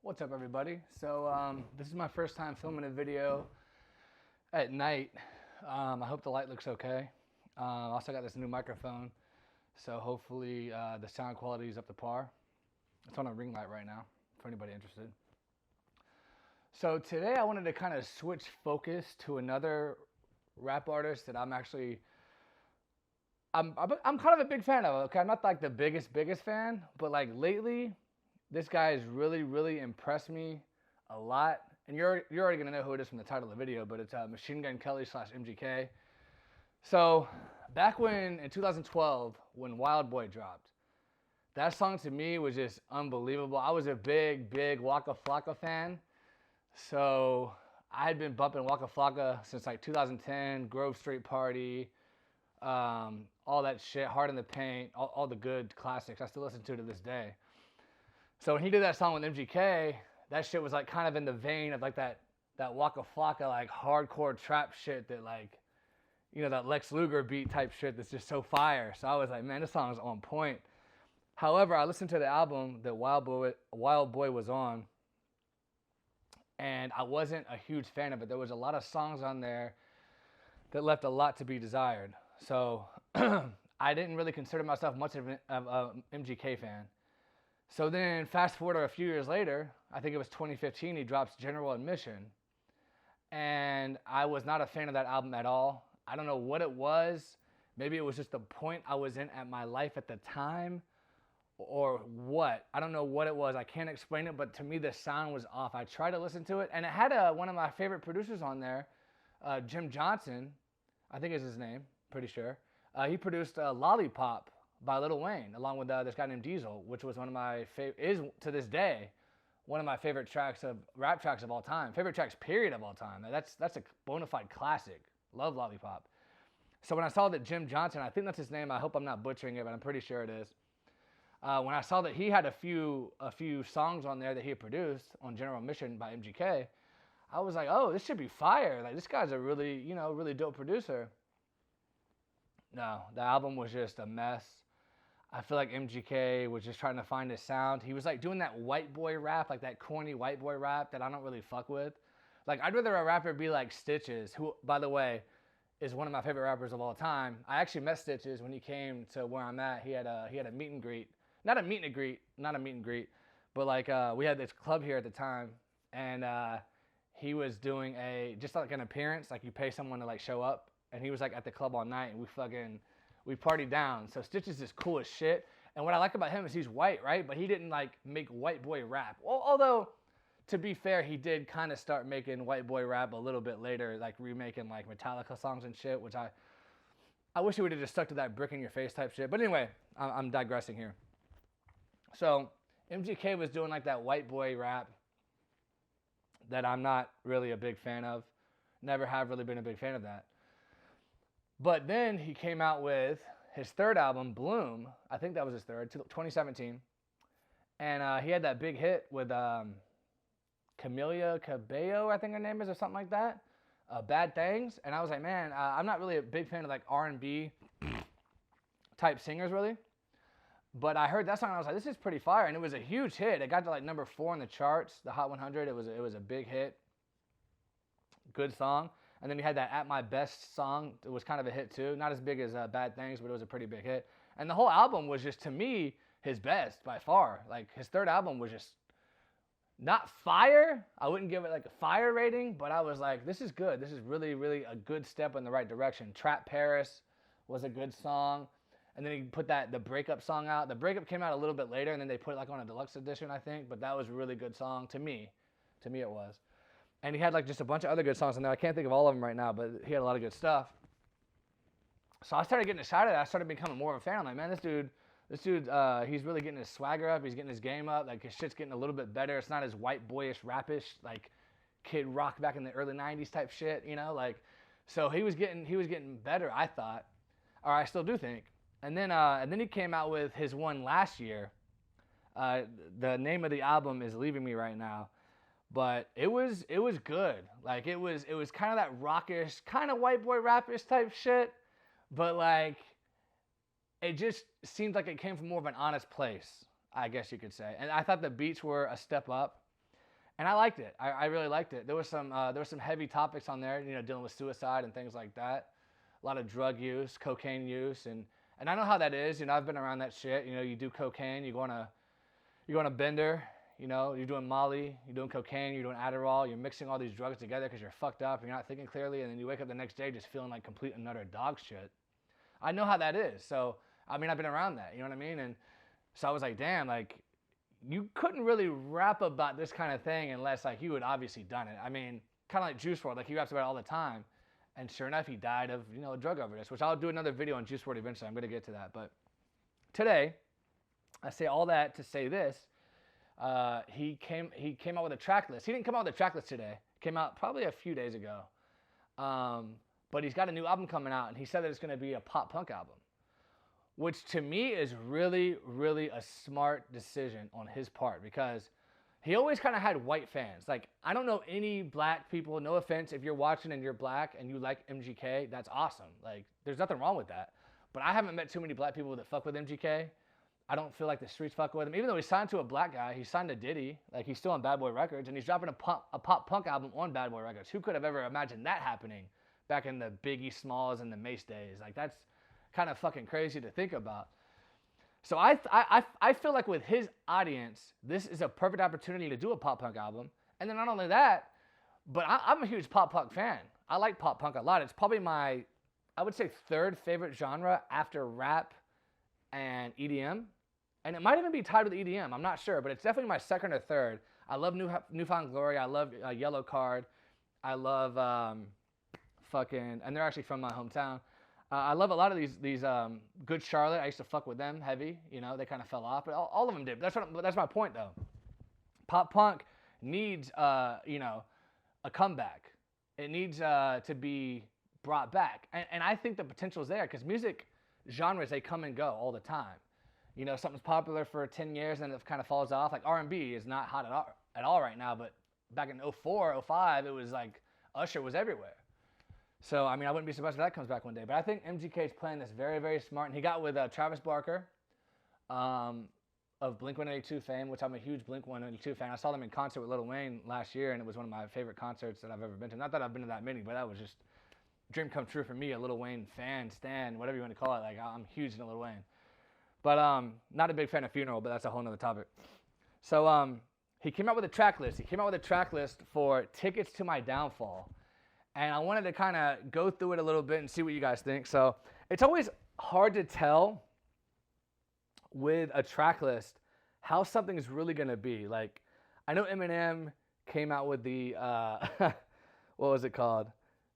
What's up, everybody? So this is my first time filming a video at night. I hope the light looks okay. I also got this new microphone, so hopefully the sound quality is up to par. It's on a ring light right now, for anybody interested. So today I wanted to kind of switch focus to another rap artist that I'm kind of a big fan of. Okay, I'm not like the biggest fan, but like lately, this guy has really impressed me a lot. And you're already gonna know who it is from the title of the video, but it's Machine Gun Kelly / MGK. So back in 2012, when Wild Boy dropped, that song to me was just unbelievable. I was a big Waka Flocka fan. So I had been bumping Waka Flocka since like 2010, Grove Street Party, all that shit, Hard in the Paint, all the good classics I still listen to this day. So when he did that song with MGK, that shit was like kind of in the vein of like that Waka Flocka like hardcore trap shit that like, you know, that Lex Luger beat type shit that's just so fire. So I was like, man, this song is on point. However, I listened to the album that Wild Boy was on, and I wasn't a huge fan of it. There was a lot of songs on there that left a lot to be desired. So I didn't really consider myself much of an MGK fan. So then fast forward a few years later, I think it was 2015, he drops General Admission. And I was not a fan of that album at all. I don't know what it was. Maybe it was just the point I was in at my life at the time or what. I don't know what it was. I can't explain it, but to me the sound was off. I tried to listen to it, and it had one of my favorite producers on there, Jim Johnson, I think is his name, pretty sure. He produced Lollipop by Lil Wayne, along with this guy named Diesel, which was one of my is to this day one of my favorite rap tracks of all time. Favorite tracks, period, of all time. That's a bona fide classic. Love Lollipop. So when I saw that Jim Johnson, I think that's his name. I hope I'm not butchering it, but I'm pretty sure it is. When I saw that he had a few songs on there that he had produced on General Admission by MGK, I was like, oh, this should be fire. Like, this guy's a really dope producer. No, the album was just a mess. I feel like MGK was just trying to find his sound. He was like doing that white boy rap, like that corny white boy rap that I don't really fuck with. Like, I'd rather a rapper be like Stitches, who, by the way, is one of my favorite rappers of all time. I actually met Stitches when he came to where I'm at. He had a meet and greet. Not a meet and greet, but like we had this club here at the time, and he was doing just like an appearance, like you pay someone to like show up, and he was like at the club all night, and we partied down. So Stitches is cool as shit. And what I like about him is he's white, right? But he didn't like make white boy rap. Well, although, to be fair, he did kind of start making white boy rap a little bit later, like remaking like Metallica songs and shit, which I wish he would have just stuck to that brick in your face type shit. But anyway, I'm digressing here. So MGK was doing like that white boy rap that I'm not really a big fan of. Never have really been a big fan of that. But then he came out with his third album, Bloom. I think that was his third, 2017. And he had that big hit with Camila Cabello, I think her name is, or something like that. Bad Things. And I was like, man, I'm not really a big fan of like R&B type singers, really. But I heard that song and I was like, this is pretty fire. And it was a huge hit. It got to like number 4 in the charts, the Hot 100. It was a big hit. Good song. And then he had that At My Best song. It was kind of a hit too. Not as big as Bad Things, but it was a pretty big hit. And the whole album was just, to me, his best by far. Like, his third album was just not fire. I wouldn't give it like a fire rating, but I was like, this is good. This is really a good step in the right direction. Trap Paris was a good song. And then he put the Breakup song out. The Breakup came out a little bit later, and then they put it like on a deluxe edition, I think. But that was a really good song to me. To me, it was. And he had like just a bunch of other good songs in there. I can't think of all of them right now, but he had a lot of good stuff. So I started getting excited. I started becoming more of a fan. I'm like, man, this dude, he's really getting his swagger up. He's getting his game up. Like, his shit's getting a little bit better. It's not as white boyish, rapish, like Kid Rock back in the early 90s type shit, you know? Like, so he was getting better, I thought. Or I still do think. And then he came out with his one last year. The name of the album is leaving me right now. But it was good. Like, it was kind of that rockish, kind of white boy rapish type shit. But like, it just seemed like it came from more of an honest place, I guess you could say. And I thought the beats were a step up. And I liked it. I really liked it. There was some heavy topics on there, you know, dealing with suicide and things like that. A lot of drug use, cocaine use, and I know how that is. You know, I've been around that shit. You know, you do cocaine, you go on a bender. You know, you're doing Molly, you're doing cocaine, you're doing Adderall, you're mixing all these drugs together because you're fucked up, you're not thinking clearly, and then you wake up the next day just feeling like complete and utter dog shit. I know how that is. So, I mean, I've been around that, you know what I mean? And so I was like, damn, like, you couldn't really rap about this kind of thing unless, like, you had obviously done it. I mean, kind of like Juice WRLD, like, he raps about it all the time. And sure enough, he died of, you know, a drug overdose, which I'll do another video on Juice WRLD eventually. I'm going to get to that. But today, I say all that to say this. He came out with a track list. He didn't come out with a track list today. It came out probably a few days ago. But he's got a new album coming out, and he said that it's going to be a pop punk album, which to me is really, really a smart decision on his part, because he always kind of had white fans. Like, I don't know any black people, no offense, if you're watching and you're black and you like MGK, that's awesome. Like, there's nothing wrong with that. But I haven't met too many black people that fuck with MGK. I don't feel like the streets fuck with him. Even though he's signed to a black guy, he's signed to Diddy. Like, he's still on Bad Boy Records, and he's dropping a pop punk album on Bad Boy Records. Who could have ever imagined that happening back in the Biggie Smalls and the Mace days? Like, that's kind of fucking crazy to think about. So I feel like with his audience, this is a perfect opportunity to do a pop punk album. And then not only that, but I'm a huge pop punk fan. I like pop punk a lot. It's probably my, I would say, third favorite genre after rap and EDM. And it might even be tied with EDM. I'm not sure, but it's definitely my second or third. I love Newfound Glory. I love Yellow Card. I love and they're actually from my hometown. I love a lot of these Good Charlotte. I used to fuck with them heavy. You know, they kind of fell off, but all of them did. That's my point though. Pop punk needs you know, a comeback. It needs to be brought back, and I think the potential is there, because music genres, they come and go all the time. You know, something's popular for 10 years and it kind of falls off. Like R&B is not hot at all right now, but back in 04, 05, it was like Usher was everywhere. So, I mean, I wouldn't be surprised if that comes back one day. But I think MGK is playing this very, very smart. And he got with Travis Barker of Blink-182 fame, which I'm a huge Blink-182 fan. I saw them in concert with Lil Wayne last year, and it was one of my favorite concerts that I've ever been to. Not that I've been to that many, but that was just dream come true for me, a Lil Wayne fan, stan, whatever you want to call it. Like, I'm huge into Lil Wayne. But not a big fan of Funeral, but that's a whole nother topic. So he came out with a track list. He came out with a track list for Tickets to My Downfall. And I wanted to kind of go through it a little bit and see what you guys think. So it's always hard to tell with a track list how something is really going to be. Like, I know Eminem came out with the, what was it called?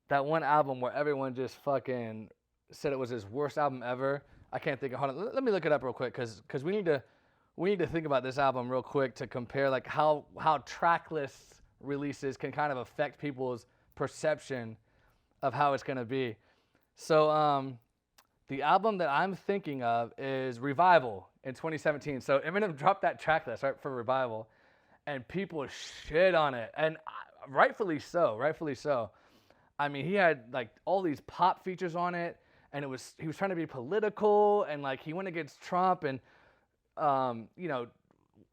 That one album where everyone just fucking said it was his worst album ever. I can't think of, hold on, let me look it up real quick, because we need to think about this album real quick to compare like how track list releases can kind of affect people's perception of how it's going to be. So the album that I'm thinking of is Revival in 2017. So Eminem dropped that track list, right, for Revival, and people shit on it, and rightfully so. I mean, he had like all these pop features on it, and he was trying to be political, and like he went against Trump, and you know,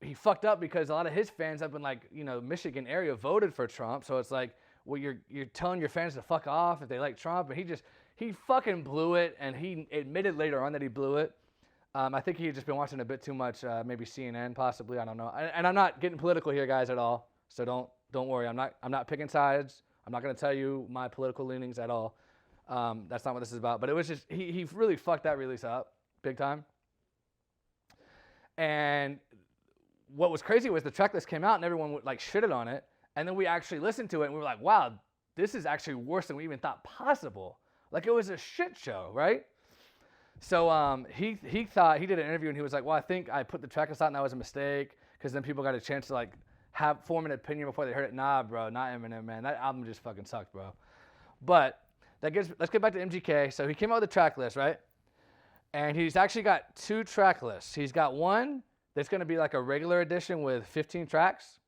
he fucked up because a lot of his fans up in like, you know, Michigan area voted for Trump. So it's like, well, you're telling your fans to fuck off if they like Trump, and he fucking blew it, and he admitted later on that he blew it. I think he had just been watching a bit too much, maybe CNN, possibly. I don't know. And I'm not getting political here, guys, at all. So don't worry. I'm not picking sides. I'm not gonna tell you my political leanings at all. That's not what this is about. But it was just he really fucked that release up big time. And what was crazy was the track list came out and everyone like shitted on it. And then we actually listened to it and we were like, wow, this is actually worse than we even thought possible. Like, it was a shit show, right? So he thought, he did an interview and he was like, well, I think I put the track list out and that was a mistake, because then people got a chance to like form an opinion before they heard it. Nah, bro, not Eminem, man. That album just fucking sucked, bro. But let's get back to MGK. So he came out with a track list, right? And he's actually got two track lists. He's got one that's going to be like a regular edition with 15 tracks.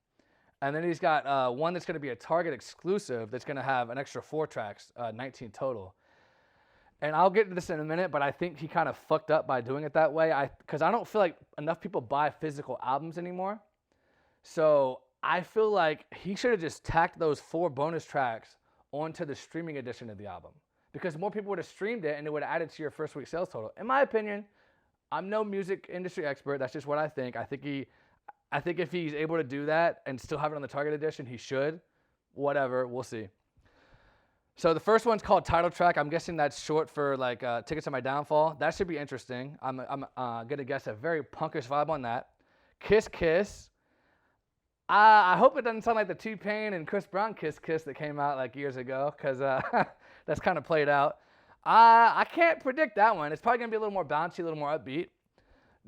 And then he's got one that's going to be a Target exclusive that's going to have an extra 4 tracks, 19 total. And I'll get to this in a minute, but I think he kind of fucked up by doing it that way. Because I don't feel like enough people buy physical albums anymore. So I feel like he should have just tacked those 4 bonus tracks onto the streaming edition of the album, because more people would have streamed it and it would have added to your first week sales total. In my opinion, I'm no music industry expert. That's just what I think. I think if he's able to do that and still have it on the Target edition, he should. Whatever, we'll see. So the first one's called Title Track. I'm guessing that's short for like Tickets to My Downfall. That should be interesting. I'm gonna guess a very punkish vibe on that. Kiss Kiss. I hope it doesn't sound like the T-Pain and Chris Brown Kiss Kiss that came out like years ago, because that's kind of played out. I can't predict that one. It's probably going to be a little more bouncy, a little more upbeat.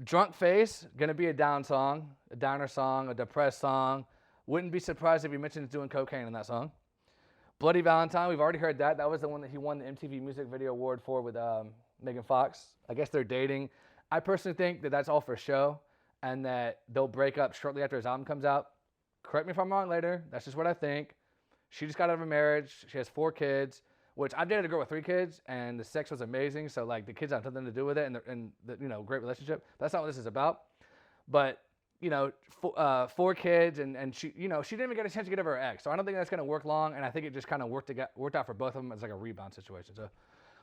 Drunk Face, going to be a down song, a downer song, a depressed song. Wouldn't be surprised if he mentions doing cocaine in that song. Bloody Valentine, we've already heard that. That was the one that he won the MTV Music Video Award for with Megan Fox. I guess they're dating. I personally think that that's all for show and that they'll break up shortly after his album comes out. Correct me if I'm wrong later. That's just what I think. She just got out of a marriage. She has 4 kids, which I've dated a girl with 3 kids, and the sex was amazing. So like the kids have nothing to do with it, and the great relationship. That's not what this is about. But 4 kids, and she she didn't even get a chance to get over her ex. So I don't think that's gonna work long, and I think it just kind of worked out for both of them as like a rebound situation. So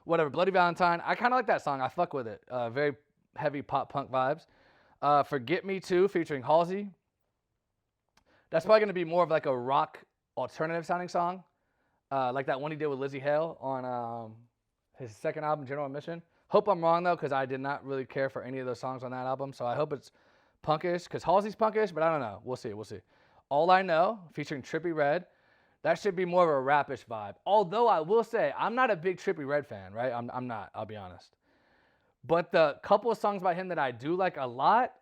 whatever. Bloody Valentine. I kind of like that song. I fuck with it. Very heavy pop punk vibes. Forget Me Too featuring Halsey. That's probably going to be more of like a rock alternative sounding song, like that one he did with Lizzie Hale on his second album, General Admission. Hope I'm wrong though, because I did not really care for any of those songs on that album. So I hope it's punkish, because Halsey's punkish, but I don't know. We'll see. All I Know featuring Trippie Redd. That should be more of a rapish vibe. Although I will say, I'm not a big Trippie Redd fan, right? I'm not, I'll be honest. But the couple of songs by him that I do like a lot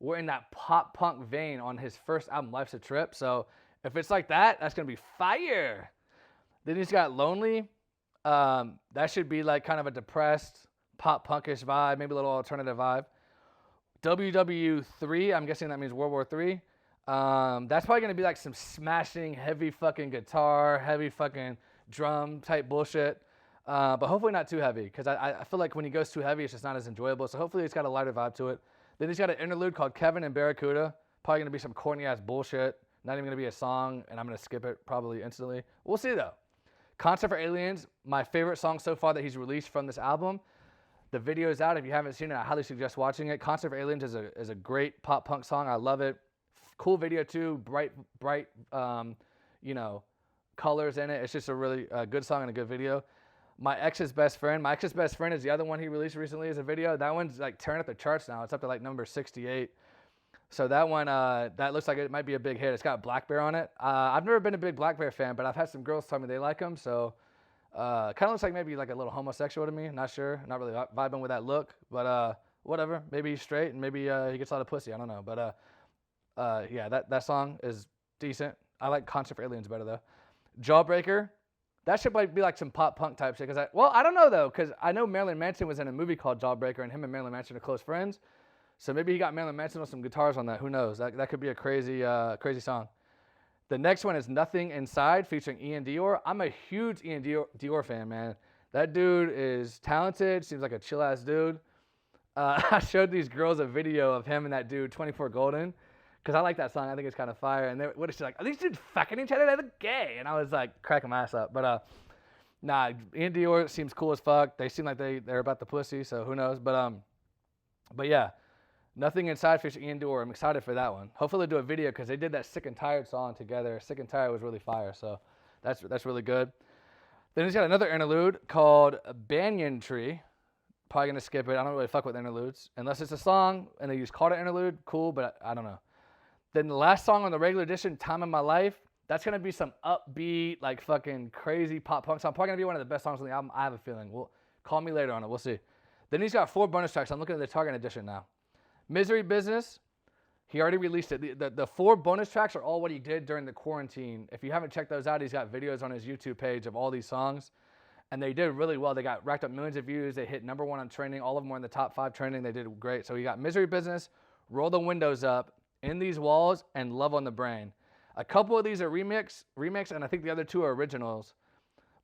were in that pop punk vein on his first album, Life's a Trip. So if it's like that, that's going to be fire. Then he's got Lonely. That should be like kind of a depressed pop punkish vibe, maybe a little alternative vibe. WW3, I'm guessing that means World War III. That's probably going to be like some smashing, heavy fucking guitar, heavy fucking drum type bullshit. But hopefully not too heavy, because I feel like when he goes too heavy, it's just not as enjoyable. So hopefully it's got a lighter vibe to it. Then he's got an interlude called Kevin and Barracuda. Probably going to be some corny-ass bullshit. Not even going to be a song, and I'm going to skip it probably instantly. We'll see, though. Concert for Aliens, my favorite song so far that he's released from this album. The video is out. If you haven't seen it, I highly suggest watching it. Concert for Aliens is a great pop-punk song. I love it. Cool video, too. Bright, colors in it. It's just a really good song and a good video. My Ex's Best Friend. My Ex's Best Friend is the other one he released recently as a video. That one's like tearing up the charts now. It's up to like number 68. So that one, that looks like it might be a big hit. It's got Black Bear on it. I've never been a big Black Bear fan, but I've had some girls tell me they like him. So kind of looks like maybe like a little homosexual to me. Not sure. Not really vibing with that look. But whatever. Maybe he's straight and maybe he gets a lot of pussy. I don't know. But yeah, that song is decent. I like Concert for Aliens better though. Jawbreaker. That should be like some pop punk type shit. I don't know though, because I know Marilyn Manson was in a movie called Jawbreaker, and him and Marilyn Manson are close friends. So maybe he got Marilyn Manson with some guitars on that. Who knows? That could be a crazy song. The next one is Nothing Inside featuring Ian Dior. I'm a huge Ian Dior fan, man. That dude is talented. Seems like a chill ass dude. I showed these girls a video of him and that dude, 24 Golden. Because I like that song. I think it's kind of fire. And what is she like? Are these dudes fucking each other? They look gay. And I was like cracking my ass up. But nah, Ian Dior seems cool as fuck. They seem like they're about the pussy. So who knows? But yeah, Nothing Inside featuring Ian Dior. I'm excited for that one. Hopefully they'll do a video, because they did that Sick and Tired song together. Sick and Tired was really fire. So that's really good. Then he's got another interlude called Banyan Tree. Probably going to skip it. I don't really fuck with interludes. Unless it's a song and they just called it interlude. Cool, but I don't know. Then the last song on the regular edition, Time of My Life, that's going to be some upbeat, like fucking crazy pop punk song. Probably going to be one of the best songs on the album. I have a feeling. Call me later on it. We'll see. Then he's got 4 bonus tracks. I'm looking at the Target edition now. Misery Business, he already released it. The 4 bonus tracks are all what he did during the quarantine. If you haven't checked those out, he's got videos on his YouTube page of all these racked and they did really well. They got racked up millions of views. They hit number 1 on trending. All of them were in the top 5 trending. They did great. So you got Misery Business, Roll the Windows Up, In These Walls, and Love on the Brain. A couple of these are remix, and I think the other 2 are originals.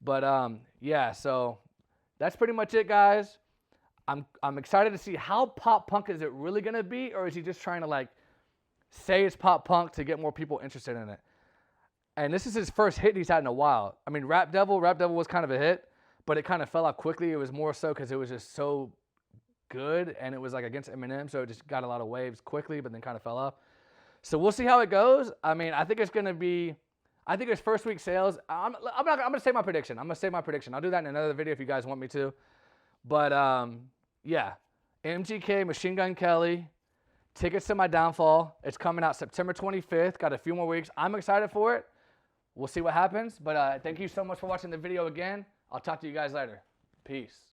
But yeah, so that's pretty much it, guys. I'm excited to see how pop punk is it really gonna be, or is he just trying to like say it's pop punk to get more people interested in it. And this is his first hit he's had in a while. I mean, Rap Devil was kind of a hit, but it kind of fell out quickly. It was more so because it was just so good, and it was like against Eminem, so it just got a lot of waves quickly, but then kind of fell off. So we'll see how it goes. I mean, I think it's gonna be, I think his first week sales. I'm gonna say my prediction. I'm gonna say my prediction. I'll do that in another video if you guys want me to. But yeah, MGK, Machine Gun Kelly, Tickets to My Downfall. It's coming out September 25th. Got a few more weeks. I'm excited for it. We'll see what happens. But thank you so much for watching the video again. I'll talk to you guys later. Peace.